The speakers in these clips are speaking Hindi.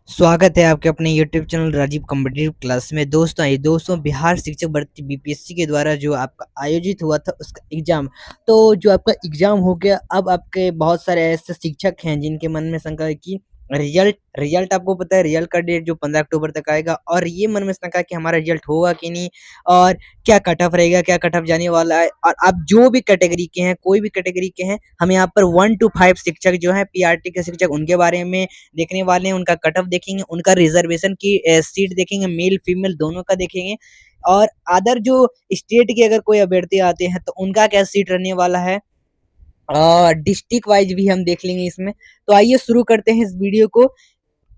स्वागत है आपके अपने YouTube channel Rajeev competitive class में। दोस्तों बिहार शिक्षक भर्ती बीपीएससी के द्वारा जो आपका आयोजित हुआ था उसका एग्जाम, तो जो आपका एग्जाम हो गया। अब आपके बहुत सारे ऐसे शिक्षक हैं जिनके मन में शंका है कि रिजल्ट रिजल्ट आपको पता है, रिजल्ट का डेट जो 15 अक्टूबर तक आएगा, और ये मन में शंका है कि हमारा रिजल्ट होगा कि नहीं, और क्या कट ऑफ रहेगा, क्या कट ऑफ जाने वाला है। और आप जो भी कैटेगरी के हैं, कोई भी कैटेगरी के हैं, हम यहाँ पर 1 to 5 शिक्षक जो है पीआरटी के शिक्षक, उनके बारे में देखने वाले हैं। उनका कट ऑफ देखेंगे, उनका रिजर्वेशन की सीट देखेंगे, मेल फीमेल दोनों का देखेंगे, और अदर जो स्टेट के अगर कोई अभ्यर्थी आते हैं तो उनका क्या सीट रहने वाला है, और डिस्ट्रिक्ट वाइज भी हम देख लेंगे इसमें। तो आइए शुरू करते हैं इस वीडियो को।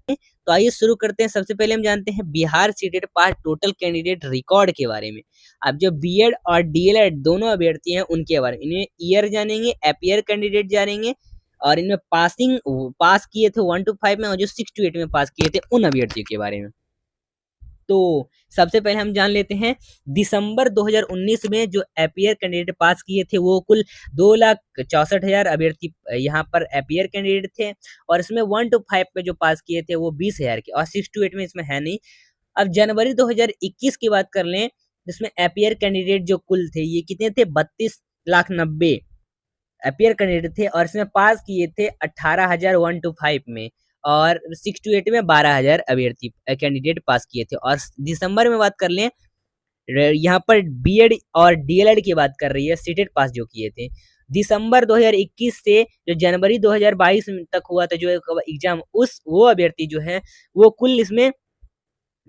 तो आइए शुरू करते हैं। सबसे पहले हम जानते हैं बिहार सीटेट पास टोटल कैंडिडेट रिकॉर्ड के बारे में। अब जो बीएड और डीएलएड दोनों अभ्यर्थी हैं उनके बारे में, इन्हें ईयर जानेंगे, अपीयर कैंडिडेट जानेंगे, और इनमें पास किए थे 1 to 5 में, और जो 6 to 8 में पास किए थे उन अभ्यर्थियों के बारे में। तो सबसे पहले हम जान लेते हैं दिसंबर 2019 में जो अपीयर कैंडिडेट पास किए थे वो कुल 2,64,000 अभ्यर्थी यहाँ पर अपीयर कैंडिडेट थे, और इसमें 1 to 5 पे जो पास किए थे वो 20,000 के, और 6 to 8 में इसमें है नहीं। अब जनवरी 2021 की बात कर लें, जिसमें अपीयर कैंडिडेट जो कुल थे ये कितने थे, 32,90,000 अपीयर कैंडिडेट थे, और इसमें पास किए थे 18,000 1 to 5 में, और 6 to 8 में 12,000 अभ्यर्थी कैंडिडेट पास किए थे। और दिसंबर में बात कर लें, यहाँ पर बीएड और डीएलएड की बात कर रही है, सीटेट पास जो किए थे दिसंबर 2021 से जो जनवरी 2022 तक हुआ था जो एग्जाम, उस वो अभ्यर्थी जो है वो कुल इसमें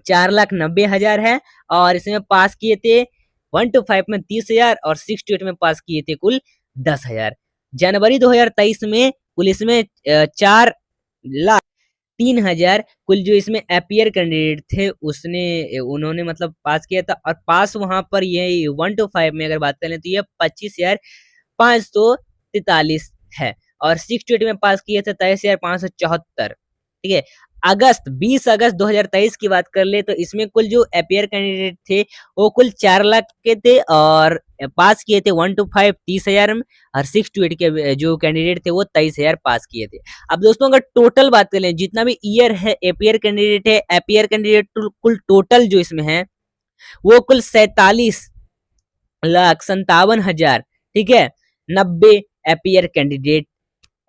4,90,000 है, और इसमें पास किए थे 1 to 5 में 30,000, और 6 to 8 में पास किए थे कुल 10,000। जनवरी 2023 में कुल इसमें 4,03,000 कुल जो इसमें अपीयर कैंडिडेट थे उन्होंने मतलब पास किया था, और पास वहां पर ये 1 to 5 में अगर बात करें तो ये 25,543 है, और 6 to 8 में पास किए थे 23,574। ठीक है। 20 अगस्त 2023 की बात कर ले तो इसमें कुल जो अपीयर कैंडिडेट थे वो कुल 4 लाख के थे, और पास किए थे 1 to 5 30,000 में, और 6 to 8 के जो कैंडिडेट थे वो 23,000 पास किए थे। अब दोस्तों अगर टोटल बात कर लें, जितना भी ईयर है अपीयर कैंडिडेट है, अपीयर कैंडिडेट कुल टोटल जो इसमें है वो कुल 47,57,000, ठीक है, 90 अपीयर कैंडिडेट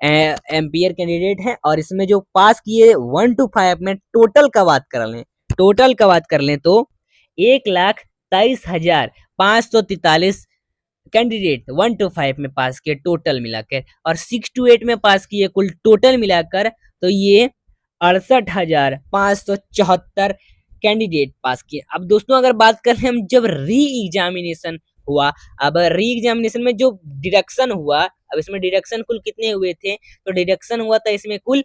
एम्पियर कैंडिडेट है। और इसमें जो पास किए 1 to 5 में टोटल का बात कर लें तो 1,23,543 कैंडिडेट 1 to 5 में पास किए टोटल मिलाकर, और 6 to 8 में पास किए कुल टोटल मिलाकर तो ये 68,574 कैंडिडेट पास किए। अब दोस्तों अगर बात करें हम जब री एग्जामिनेशन हुआ, अब री एग्जामिनेशन में जो डिडक्शन हुआ, अब इसमें डिडक्शन कुल कितने हुए थे, तो डिडक्शन हुआ था इसमें कुल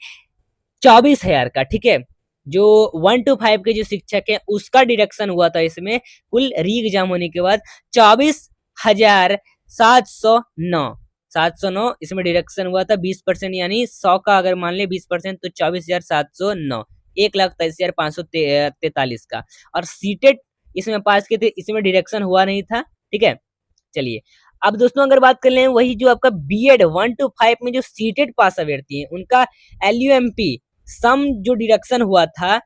24,000 का। ठीक है, जो 1 to 5 के जो शिक्षक है उसका डिडक्शन हुआ था इसमें कुल री एग्जाम होने के बाद 24,709 709 इसमें डिडक्शन हुआ था 20%, यानी 100 का अगर मान ले 20% तो 24,709, 1,23,543 का। और सीटेट इसमें पास किए थे, इसमें डिडक्शन हुआ नहीं था। ठीक है, चलिए अब दोस्तों अगर बात कर लें वही जो आपका बीएड 1 to 5 में जो सीटेड पास अभ्यर्थी हैं उनका एलयूएमपी सम जो डिडक्शन हुआ था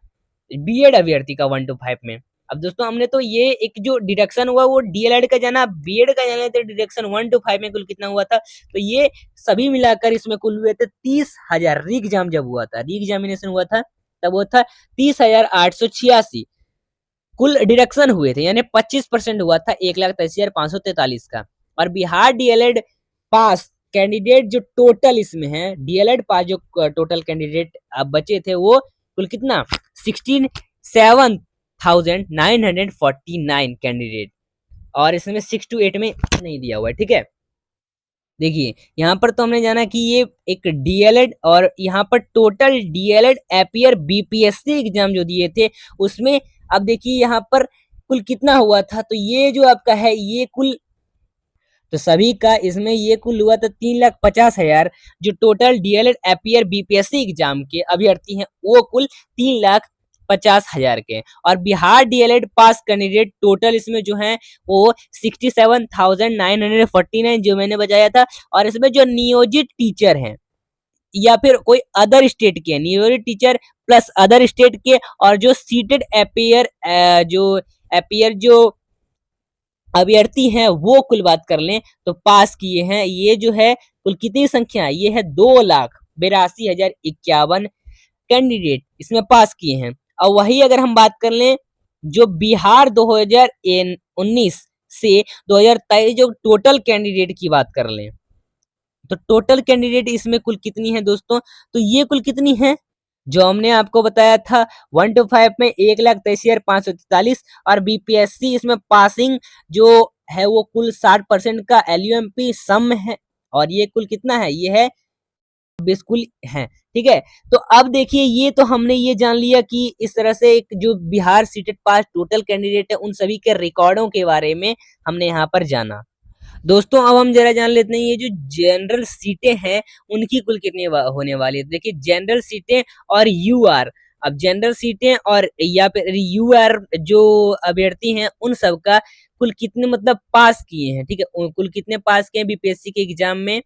बीएड अभ्यर्थी का 1 to 5 में। अब दोस्तों हमने तो ये एक जो डिडक्शन हुआ वो डीएलएड का जाना, बीएड का जाना, तो डिडक्शन 1 to 5 में कुल कितना हुआ था, तो ये सभी मिलाकर इसमें कुल हुए थे 30,000। री एग्जाम जब हुआ था, री एग्जामिनेशन हुआ था तब वो था 30,886 कुल डिडक्शन हुए थे, यानी 25% हुआ था 1,23,543 का। और बिहार डीएलएड पास कैंडिडेट जो टोटल इसमें है, डीएलएड पास जो टोटल कैंडिडेट अब बचे थे वो कुल कितना 67,949 कैंडिडेट, और इसमें 6 to 8 में नहीं दिया हुआ है। ठीक है, देखिए यहाँ पर तो हमने जाना कि ये एक डीएलएड, और यहाँ पर total DElEd appear BPSC exam जो दिए थे उसमें अब देखिए यहाँ पर कुल कितना हुआ था, तो ये जो आपका है ये कुल, तो सभी का इसमें ये कुल हुआ था 3,50,000। जो total DElEd appear BPSC exam के अभ्यर्थी हैं वो कुल 3,50,000 के, और बिहार डीएलएड पास कैंडिडेट टोटल इसमें जो है वो 67,949 जो मैंने बताया था। और इसमें जो नियोजित टीचर हैं या फिर कोई अदर स्टेट के न्यूमरी टीचर प्लस अदर स्टेट के, और जो सीटेड अपियर जो अभ्यर्थी हैं वो कुल बात कर लें तो पास किए हैं, ये जो है कुल कितनी संख्या है, ये है 2,82,051 कैंडिडेट इसमें पास किए हैं। और वही अगर हम बात कर लें जो बिहार 2019 से 2023 जो टोटल कैंडिडेट की बात कर लें, तो टोटल कैंडिडेट इसमें कुल कितनी है दोस्तों, तो ये कुल कितनी है जो हमने आपको बताया था 1 to 5 में 1,23,543, और बीपीएससी इसमें पासिंग जो है वो कुल 60% का एलयूएमपी सम है, और ये कुल कितना है, ये है बिल्कुल है। ठीक है, तो अब देखिए ये तो हमने ये जान लिया कि इस तरह से एक जो बिहार सीटेड पास टोटल कैंडिडेट है उन सभी के रिकॉर्डों के बारे में हमने यहाँ पर जाना। दोस्तों अब हम जरा जान लेते हैं ये जो जनरल सीटें हैं उनकी कुल कितनी होने वाली है। देखिए जनरल सीटें और यूआर, अब जनरल सीटें और या फिर यूआर जो अभ्यर्थी हैं उन सब का कुल कितने मतलब पास किए हैं, ठीक है, कुल कितने पास किए हैं बीपीएससी के एग्जाम में।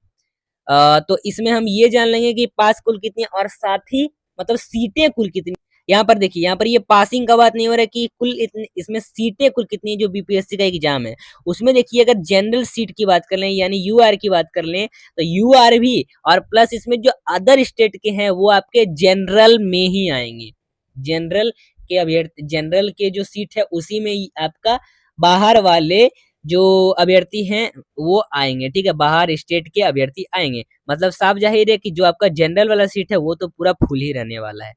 तो इसमें हम ये जान लेंगे कि पास कुल कितनी, और साथ ही मतलब सीटें कुल कितनी। यहाँ पर देखिए, यहाँ पर ये पासिंग का बात नहीं हो रहा है कि कुल इतनी, इसमें सीटें कुल कितनी जो बीपीएससी का एग्जाम है उसमें देखिए अगर जनरल सीट की बात कर लें यानी यूआर की बात कर लें तो यूआर भी, और प्लस इसमें जो अदर स्टेट के हैं वो आपके जनरल में ही आएंगे। जनरल के अभ्यर्थी, जनरल के जो सीट है उसी में आपका बाहर वाले जो अभ्यर्थी हैं वो आएंगे। ठीक है, बाहर स्टेट के अभ्यर्थी आएंगे, मतलब साफ जाहिर है कि जो आपका जनरल वाला सीट है वो तो पूरा फुल ही रहने वाला है।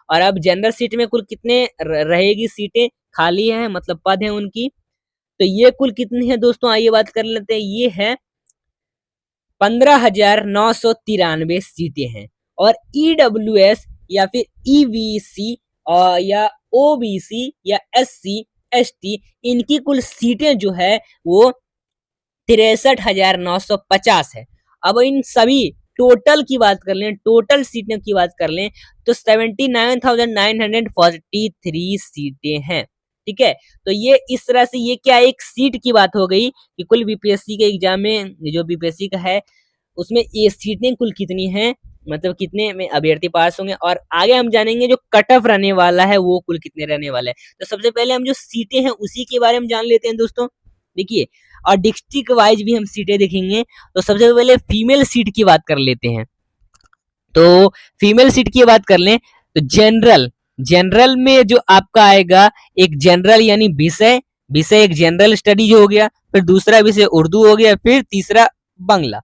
और अब जनरल सीट में कुल कितने रहेगी सीटें खाली हैं, मतलब पद हैं उनकी, तो ये कुल कितनी है दोस्तों, आइए बात कर लेते हैं। ये है 15,993 सीटें हैं। और ईडब्ल्यूएस या फिर ईवीसी और या ओबीसी या एससी एसटी इनकी कुल सीटें जो है वो 63,950 है। अब इन सभी टोटल की बात कर लें, टोटल सीटें की बात कर लें तो 79,943 सीटें हैं। ठीक है, तो ये इस तरह से ये क्या एक सीट की बात हो गई कि कुल बीपीएससी के एग्जाम में जो बीपीएससी का है उसमें ये सीटें कुल कितनी हैं, मतलब कितने में अभ्यर्थी पास होंगे। और आगे हम जानेंगे जो कट ऑफ रहने वाला है वो कुल कितने रहने वाला है। तो सबसे पहले हम जो सीटें हैं उसी के बारे में जान लेते हैं दोस्तों। देखिए, और डिस्ट्रिक्ट वाइज भी हम सीटें देखेंगे। तो सबसे पहले फीमेल सीट की बात कर लेते हैं। तो फीमेल सीट की बात कर लें तो जनरल, जनरल में जो आपका आएगा एक जनरल यानी विषय, विषय एक जनरल स्टडीज हो गया, फिर दूसरा विषय उर्दू हो गया, फिर तीसरा बांग्ला।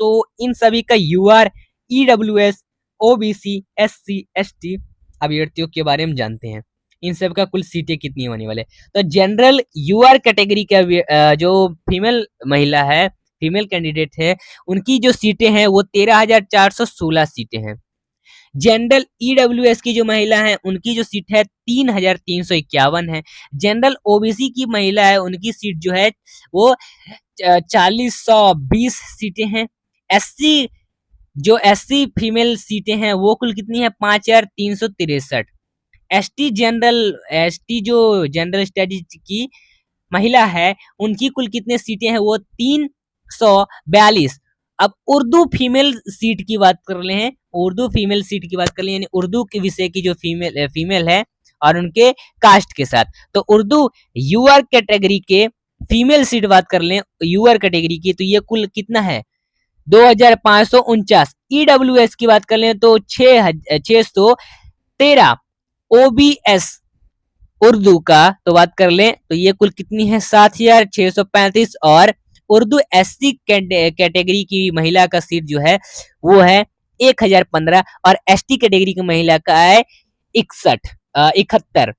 तो इन सभी का UR, EWS, OBC, SC, ST अभ्यर्थियों के बारे में जानते हैं। इन सब का कुल सीटें कितनी होने वाले। तो जनरल यूआर कैटेगरी का जो फीमेल महिला है, फीमेल कैंडिडेट है, उनकी जो सीटें हैं वो 13,416 सीटें हैं। जनरल ईडब्ल्यूएस की जो महिला है उनकी जो सीट है 3,351 है। जनरल ओबीसी की महिला है उनकी सीट जो है वो 4,120 सीटें हैं। एससी, जो एससी फीमेल सीटें हैं वो कुल कितनी है 5,363। एसटी जनरल, एसटी जो जनरल स्टडीज की महिला है उनकी कुल कितने सीटें हैं वो 342। अब उर्दू फीमेल सीट की बात कर रहे हैं, उर्दू फीमेल सीट की बात कर रहे हैं यानी उर्दू के विषय की जो फीमेल है और उनके कास्ट के साथ, तो उर्दू यूआर कैटेगरी के फीमेल सीट बात कर लें यूआर कैटेगरी की तो ये कुल कितना है 2,549। ईडब्ल्यूएस की बात कर लें तो 613। ओबीएस उर्दू का तो बात कर लें तो ये कुल कितनी है 7,635। और उर्दू एससी कैटेगरी की महिला का सीट जो है वो है 1,015। और एसटी कैटेगरी की महिला का है 71।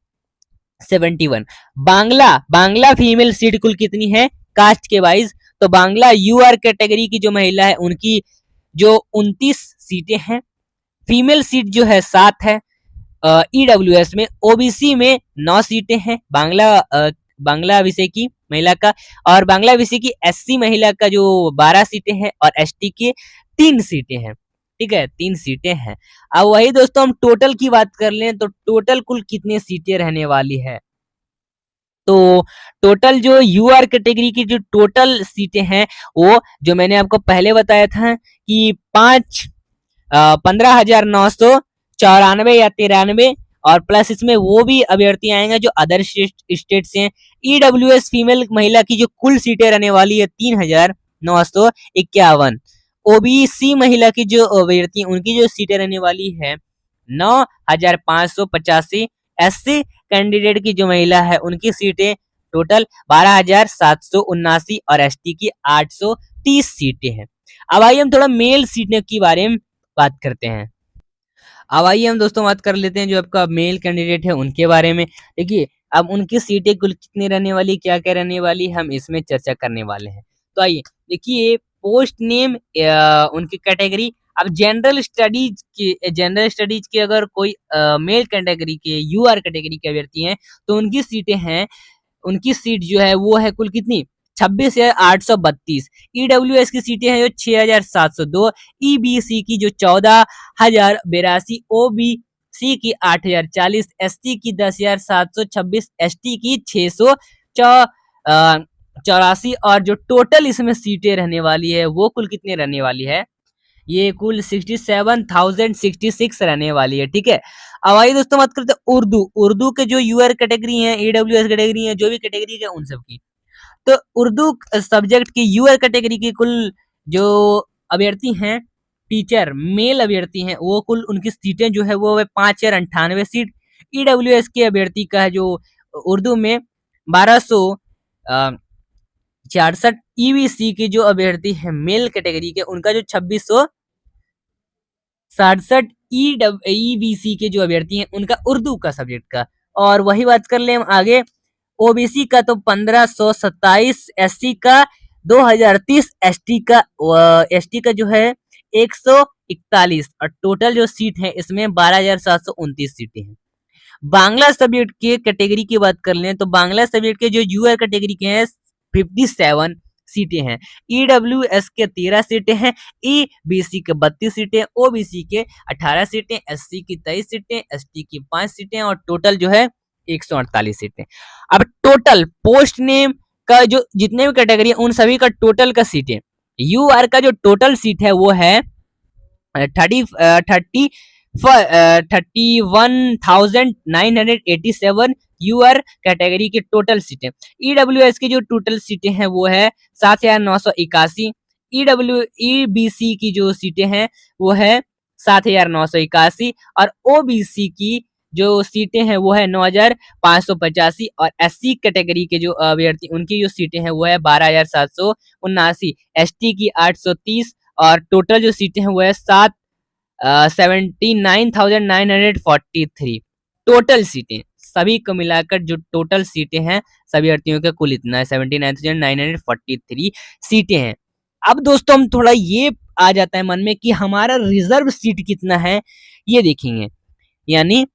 बांग्ला फीमेल सीट कुल कितनी है कास्ट के वाइज, तो बांग्ला यूआर कैटेगरी की जो महिला है उनकी जो 29 सीटें हैं। फीमेल सीट जो है 7 है ईडब्ल्यूएस में। ओबीसी में 9 सीटें हैं बांग्ला विषय की महिला का, और बांग्ला विषय की एससी महिला का जो 12 सीटें हैं, और एसटी के 3 सीटें हैं। ठीक है, 3 सीटें हैं। अब वही दोस्तों हम टोटल की बात कर लें तो टोटल कुल कितनी सीटें रहने वाली है, तो टोटल जो यूआर कैटेगरी की जो टोटल सीटें हैं वो जो मैंने आपको पहले बताया था कि 15,994 या 93, और प्लस इसमें वो भी अभ्यर्थी आएंगे जो अदर स्टेट से हैं। ईडब्ल्यूएस फीमेल महिला की जो कुल सीटें रहने वाली है 3,951। ओबीसी महिला की जो अभ्यर्थी उनकी जो सीटें रहने वाली है 9,585। एससी कैंडिडेट की जो महिला है उनकी सीटें टोटल 12,779 और एसटी की 830 सीटें हैं। अब आइए हम थोड़ा मेल सीटों के बारे में बात करते हैं। अब आइए हम दोस्तों बात कर लेते हैं जो आपका मेल कैंडिडेट है उनके बारे में। देखिए, अब उनकी सीटें कुल कितनी रहने वाली, क्या क्या रहने वाली, हम इसमें चर्चा करने वाले हैं। तो आइए देखिए, पोस्ट नेम, उनकी कैटेगरी। अब जनरल स्टडीज के अगर कोई मेल कैटेगरी के यूआर कैटेगरी के अभ्यर्थी हैं तो उनकी सीटें हैं, उनकी सीट जो है वो है कुल कितनी, 26,832। ईडब्ल्यूएस की सीटें हैं जो 6,702। ईबीसी की जो 14,082। ओबीसी की 8,040। एसटी की 10,726। एसटी की 684। और जो टोटल इसमें सीटें रहने वाली है वो कुल कितनी रहने वाली है, ये कुल 67,066 रहने वाली है। ठीक है, अब आइए दोस्तों बात करते हैं उर्दू के जो यूआर कैटेगरी है, ईडब्ल्यूएस कैटेगरी है, जो भी कैटेगरी है उन सब की। तो उर्दू सब्जेक्ट की यूआर कैटेगरी की कुल जो अभ्यर्थी हैं, टीचर मेल अभ्यर्थी हैं, वो कुल उनकी सीटें जो है वो 5,098 सीट। ईडब्ल्यूएस के अभ्यर्थी का है जो उर्दू में 1266। ईबीसी के जो अभ्यर्थी है मेल कैटेगरी के उनका जो 2667। ईबीसी के जो अभ्यर्थी हैं उनका उर्दू का सब्जेक्ट का। और वही बात कर ले हम आगे, ओबीसी का तो 1,527। एससी का 2,030। एसटी का जो है 141। और टोटल जो सीट है इसमें 12,729 सीटें हैं। बांग्ला सब्जेक्ट के कैटेगरी की बात कर लें तो बांग्ला सब्जेक्ट के जो यूआर कैटेगरी के हैं 57 सीटें हैं। ईडब्ल्यूएस के 13 सीटें हैं। ईबीसी के 32 सीटें। ओबीसी के 18 सीटें। एससी की 23 सीटें। एसटी की 5 सीटें और टोटल जो है 148 सीटें। अब टोटल पोस्ट नेम का जो जितने भी कैटेगरी है उन सभी का टोटल का सीटें, यूआर का जो टोटल सीट है वो है 31,987 यूआर कैटेगरी के टोटल सीटें। ईडब्ल्यूएस की जो टोटल सीटें हैं वो है 7,981। ईबीसी की जो सीटें हैं वो है 7,981। और ओबीसी की जो सीटें हैं वो है 9,585। और एससी कैटेगरी के जो अभ्यर्थी उनकी जो सीटें हैं वो है 12,779। एसटी की 830। और टोटल जो सीटें हैं वो है 79,943 टोटल सीटें। सभी को मिलाकर जो टोटल सीटें हैं सभी अभ्यर्थियों का कुल इतना है 79,943 सीटें हैं। अब दोस्तों हम थोड़ा ये आ जाता है मन में कि हमारा रिजर्व सीट कितना है, ये देखेंगे। यानी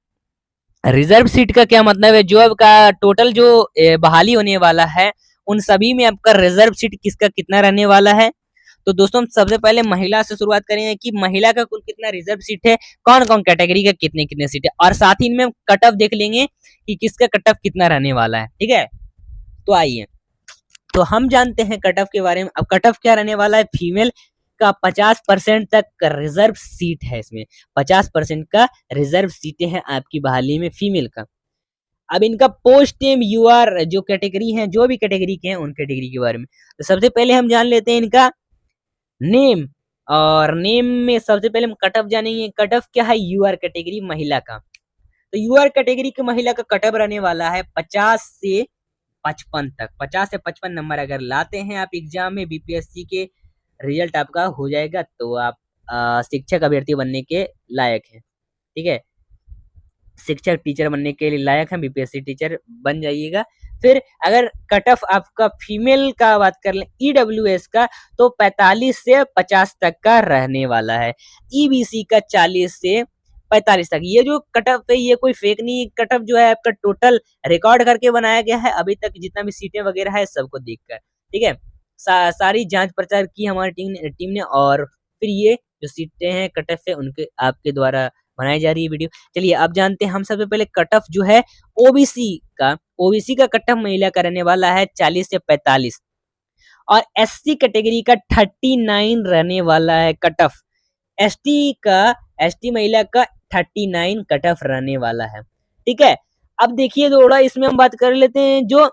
रिजर्व सीट का क्या मतलब है, जो आपका टोटल जो बहाली होने वाला है उन सभी में आपका रिजर्व सीट किसका कितना रहने वाला है। तो दोस्तों हम सबसे पहले महिला से शुरुआत करेंगे कि महिला का कुल कितना रिजर्व सीट है, कौन कौन कैटेगरी का कितने कितने सीट है, और साथ ही इनमें कट ऑफ देख लेंगे कि किसका कट ऑफ कितना रहने वाला है। ठीक है, तो आइए तो हम जानते हैं कट ऑफ के बारे में। अब कट ऑफ क्या रहने वाला है, फीमेल का 50% तक का रिजर्व सीट है। इसमें 50% का रिजर्व सीटें हैं आपकी बहाली में फीमेल का। अब इनका पोस्ट नेम यूआर जो कैटेगरी है, जो भी कैटेगरी के हैं उन कैटेगरी के बारे में। तो सबसे पहले हम जान लेते हैं इनका नेम। और नेम में सबसे पहले हम कट ऑफ जानेंगे। कट ऑफ क्या है यूआर कैटेगरी महिला का। तो यूआर कैटेगरी की महिला का कट ऑफ रहने वाला है 50 से 55 तक। 50 से 55 नंबर अगर लाते हैं आप एग्जाम में, बीपीएससी के रिजल्ट आपका हो जाएगा तो आप शिक्षक अभ्यर्थी बनने के लायक हैं। ठीक है, शिक्षक टीचर बनने के लिए लायक हैं, बीपीएससी टीचर बन जाइएगा। फिर अगर कट ऑफ आपका फीमेल का बात कर लें ईडब्ल्यूएस का तो 45 से 50 तक का रहने वाला है। ईबीसी का 40 से 45 तक। ये जो कट ऑफ है ये कोई फेक नहीं, कट ऑफ जो है आपका टोटल रिकॉर्ड करके बनाया गया है अभी तक जितना भी सीटें वगैरह है सबको देखकर। ठीक है, सारी जांच प्रचार की हमारी टीम ने और फिर ये जो सीटें हैं कट ऑफ है उनके आपके द्वारा बनाई जा रही है वीडियो। चलिए अब जानते हैं हम सबसे पहले कट ऑफ जो है ओबीसी का कट ऑफ महिला का रहने वाला है 40 से 45। और एससी कैटेगरी का 39 रहने वाला है कट ऑफ। एसटी महिला का 39 कट ऑफ रहने वाला है। ठीक है, अब देखिए थोड़ा इसमें हम बात कर लेते हैं जो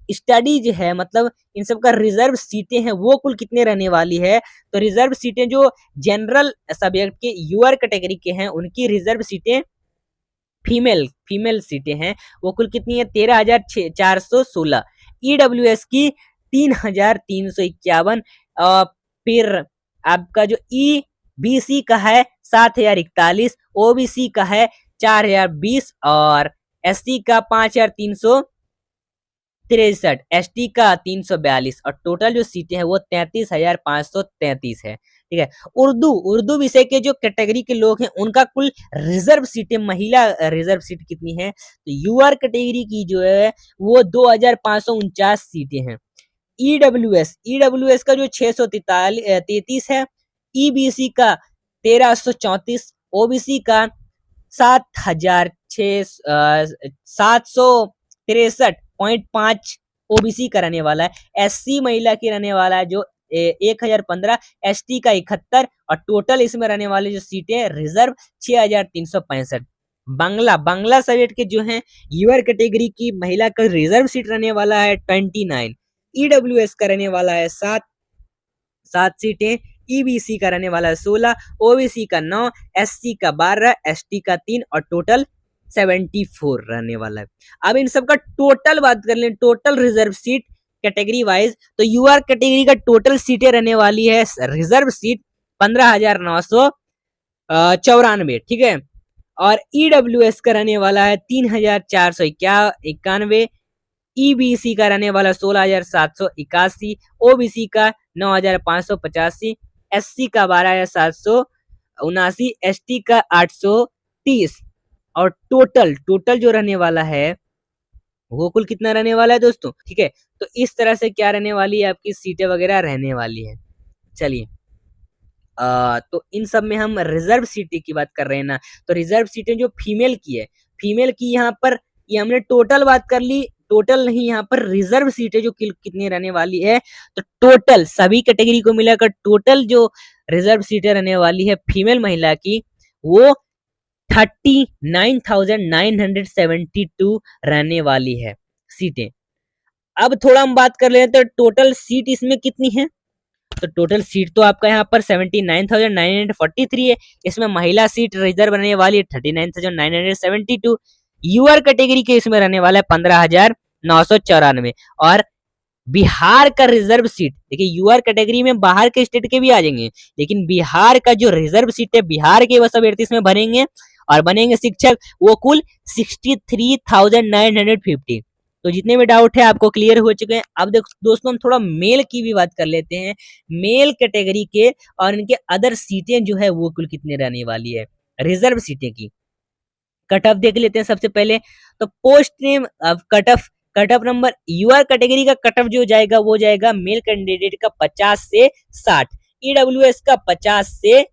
स्टडीज है, मतलब इन सब का रिजर्व सीटें हैं वो कुल कितने रहने वाली है। तो रिजर्व सीटें जो जनरल सब्जेक्ट के यूआर कैटेगरी के हैं उनकी रिजर्व सीटें फीमेल फीमेल सीटें हैं वो कुल कितनी है 13,416। ईडब्ल्यूएस की 3,351। फिर आपका जो ई बीसी का है 7,041, ओबीसी का है 4,020 और एससी का 5,363, एसटी का 342 और टोटल जो सीटें हैं वो 33,533 है। ठीक है, उर्दू उर्दू विषय के जो कैटेगरी के लोग हैं उनका कुल रिजर्व सीटें, महिला रिजर्व सीट कितनी है तो यूआर कैटेगरी की जो है वो 2,549 सीटें हैं। ईडब्ल्यूएस का जो 633 है, ईबीसी का 1,334, ओबीसी का 7,763.5 ओबीसी का रहने वाला है। एससी महिला की रहने वाला है जो 1,015, एसटी का 71 और टोटल इसमें रहने वाले जो सीटें रिजर्व 6,365। बांग्ला सब्जेक्ट के जो हैं यूआर कैटेगरी की महिला का रिजर्व सीट रहने वाला है 29। ईडब्ल्यूएस का रहने वाला है 7 सीटें, ईबीसी का रहने वाला है 16, ओबीसी का 9, एससी का 12, एसटी का 3 और टोटल 74 रहने वाला है। अब इन सब का टोटल बात कर लें, total reserve seat category wise, तो यूआर कैटेगरी का टोटल सीटें रहने वाली है रिजर्व सीट 15,994। ठीक है, और ईडब्ल्यूएस का रहने वाला है 3,491, ईबीसी का रहने वाला 16,781, ओबीसी का 9,585, एससी का 12,779, एसटी का 830 और टोटल जो रहने वाला है वो कुल कितना रहने वाला है दोस्तों। ठीक है, तो इस तरह से क्या रहने वाली है आपकी सीटें वगैरह रहने वाली है। चलिए, तो इन सब में हम रिजर्व सीटें की बात कर रहे हैं ना, तो रिजर्व सीटें जो फीमेल की है, फीमेल की यहाँ पर ये हमने टोटल बात कर ली, टोटल नहीं, यहाँ पर रिजर्व सीटें जो कितनी रहने वाली है, तो टोटल सभी कैटेगरी को मिलाकर टोटल जो रिजर्व सीटें रहने वाली है फीमेल महिला की वो 39,972 रहने वाली है सीटें। अब थोड़ा हम बात कर लेते हैं तो टोटल सीट इसमें कितनी है, तो टोटल सीट तो आपका यहाँ पर 79,943 है। इसमें महिला सीट रिजर्व रहने वाली है 39,972। यूआर कैटेगरी के इसमें रहने वाला है 15,994 और बिहार का रिजर्व सीट, देखिए यूआर कैटेगरी में बाहर के स्टेट के भी आ जाएंगे, लेकिन बिहार का जो रिजर्व सीट है बिहार के वह सब इसमें भरेंगे और बनेंगे शिक्षक, वो कुल 63,950। तो जितने भी डाउट है आपको क्लियर हो चुके हैं। अब दोस्तों हम थोड़ा मेल की भी बात कर लेते हैं, मेल कैटेगरी के और इनके अदर सीटें जो है वो कुल कितने रहने वाली है रिजर्व सीटें की। कट ऑफ देख लेते हैं सबसे पहले, तो post name cut off number UR category का कट ऑफ जो जाएगा वो जाएगा मेल कैंडिडेट का 50 से 60, ईडब्ल्यूएस का 50 से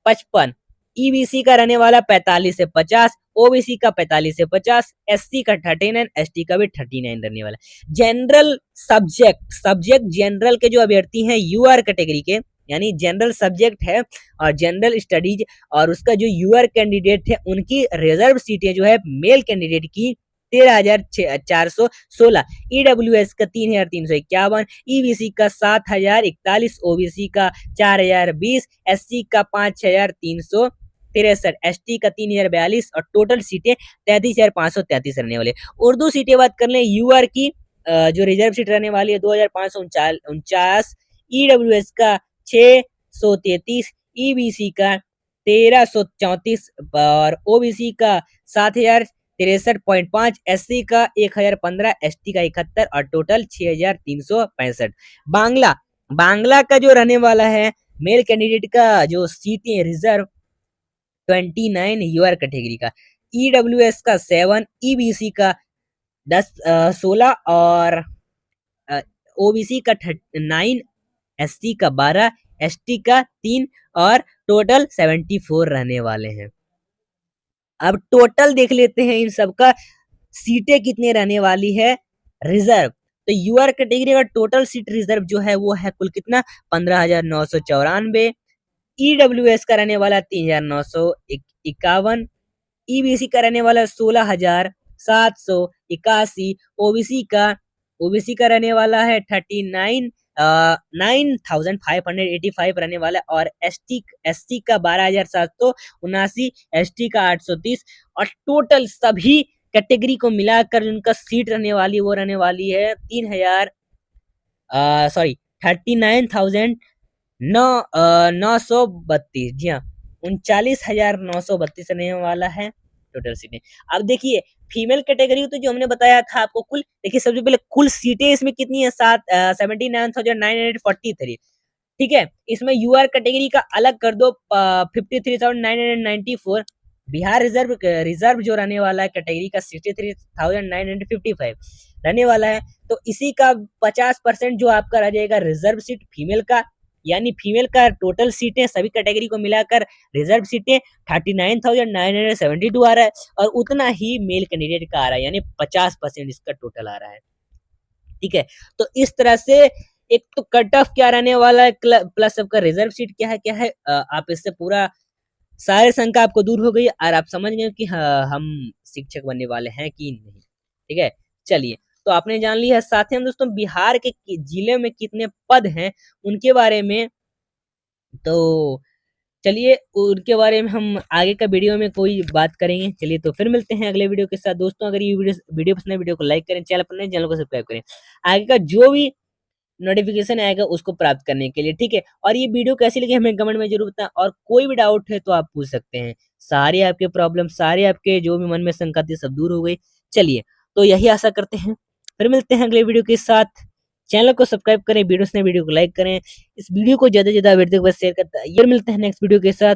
55, ईबीसी का रहने वाला 45 से 50, ओबीसी का 45 से 50, एससी का 39, एसटी का भी 39 रहने वाला। जनरल सब्जेक्ट जनरल के जो अभ्यर्थी हैं यूआर कैटेगरी के, यानी जनरल सब्जेक्ट है और जनरल स्टडीज और उसका जो यूआर कैंडिडेट है उनकी रिजर्व सीटें जो है मेल कैंडिडेट की 13,416, ईडब्ल्यूएस का 3,351, ईबीसी का 7,041, ओबीसी का 4,020, एससी का 5,363, एसटी का 3,042 और टोटल सीटें 33,533 रहने वाले। उर्दू सीटें बात कर लें यूआर की, जो रिजर्व सीट रहने वाली है 2,549, ईडब्ल्यूएस का 633, ईबीसी का 1,334 और ओबीसी का 7,063.5, एससी का 1,015, एसटी का 71 और टोटल 6,365। बांग्ला का जो रहने वाला है मेल कैंडिडेट का जो सीटें रिजर्व 29 यूआर कैटेगरी का, ईडब्ल्यूएस का 7, ईबीसी का 16 और ओबीसी का 9, एसटी का 12, एसटी का 3 और टोटल 74 रहने वाले हैं। अब टोटल देख लेते हैं इन सबका सीटें कितने रहने वाली है रिजर्व, तो यूआर कैटेगरी का टोटल सीट रिजर्व जो है वो है कुल कितना 15,994, ईडब्ल्यूएस का रहने वाला 3,951, ईबीसी का रहने वाला 16,781, ओबीसी का रहने वाला है 9,585 रहने वाला, और एसटी का 12,779, एसटी का 830, और टोटल सभी कैटेगरी को मिलाकर उनका सीट रहने वाली वो रहने वाली है 39,932। जी हाँ, 39,932 रहने वाला है टोटल सीटें। अब देखिए फीमेल कैटेगरी तो जो हमने बताया था आपको, कुल देखिए सबसे पहले कुल सीटें इसमें कितनी है, 79,943। ठीक है, इसमें यूआर कैटेगरी का अलग कर दो, 53,994। बिहार रिजर्व रिजर्व जो रहने वाला है कैटेगरी का 63,955 रहने वाला है। तो इसी का 50% जो आपका रह जाएगा रिजर्व सीट फीमेल का, यानी फीमेल का टोटल सीटें सभी कैटेगरी को मिलाकर रिजर्व सीटें 39,972 आ रहा है, और उतना ही मेल कैंडिडेट का आ रहा है, यानी 50% इसका टोटल आ रहा है। ठीक है, तो इस तरह से एक तो कट ऑफ क्या रहने वाला है, प्लस सबका रिजर्व सीट क्या है, आप इससे पूरा सारे शंका आपको दूर हो गई और आप समझ गए कि हाँ, हम शिक्षक बनने वाले हैं कि नहीं। ठीक है, चलिए, तो आपने जान लिया। साथ ही हम दोस्तों बिहार के जिले में कितने पद हैं उनके बारे में, तो चलिए उनके बारे में हम आगे का वीडियो में कोई बात करेंगे। चलिए तो फिर मिलते हैं अगले वीडियो के साथ। दोस्तों अगर ये वीडियो पसंद है, वीडियो को लाइक करें, चैनल पर नए चैनल को सब्सक्राइब करें आगे का जो भी नोटिफिकेशन आएगा उसको प्राप्त करने के लिए। ठीक है, और ये वीडियो कैसी लगी हमें कमेंट में जरूर बताएं, और कोई भी डाउट है तो आप पूछ सकते हैं। सारे आपके प्रॉब्लम, सारे आपके जो भी मन में शंका थी सब दूर हो गई। चलिए, तो यही आशा करते हैं, फिर मिलते हैं अगले वीडियो के साथ। चैनल को सब्सक्राइब करें, वीडियो को लाइक करें, इस वीडियो को ज्यादा से ज्यादा शेयर करता है। ये मिलते हैं नेक्स्ट वीडियो के साथ।